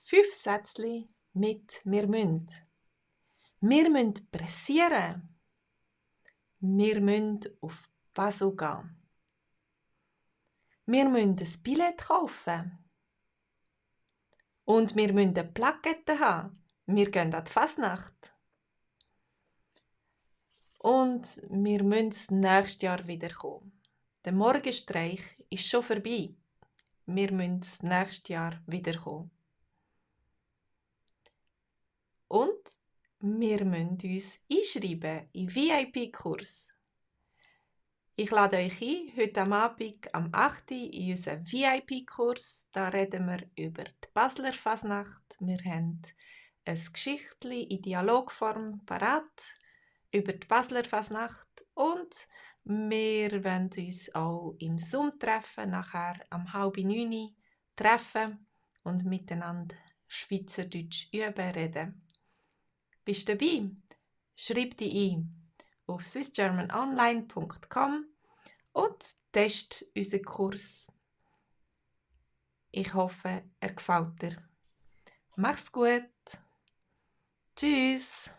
5 Sätzchen mit «Wir müssen». Wir müssen pressieren. Wir müssen auf Basel gehen. Wir müssen ein Billett kaufen. Und wir müssen eine Plakette haben. Wir gehen an die Fasnacht. Und wir müssen das nächste Jahr wiederkommen. Der Morgenstreich ist schon vorbei. Wir müssen das nächste Jahr wiederkommen. Und wir müssen uns einschreiben in VIP-Kurs. Ich lade euch ein, heute am Abend am 8. Uhr in unseren VIP-Kurs. Da reden wir über die Basler Fasnacht. Wir haben ein Geschichtchen in Dialogform parat über die Basler Fasnacht und wir wollen uns auch im Zoom treffen, nachher am 8:30 treffen und miteinander Schweizerdeutsch üben reden. Bist du dabei? Schreib dich ein auf swissgermanonline.com und test unseren Kurs. Ich hoffe, er gefällt dir. Mach's gut. Tschüss.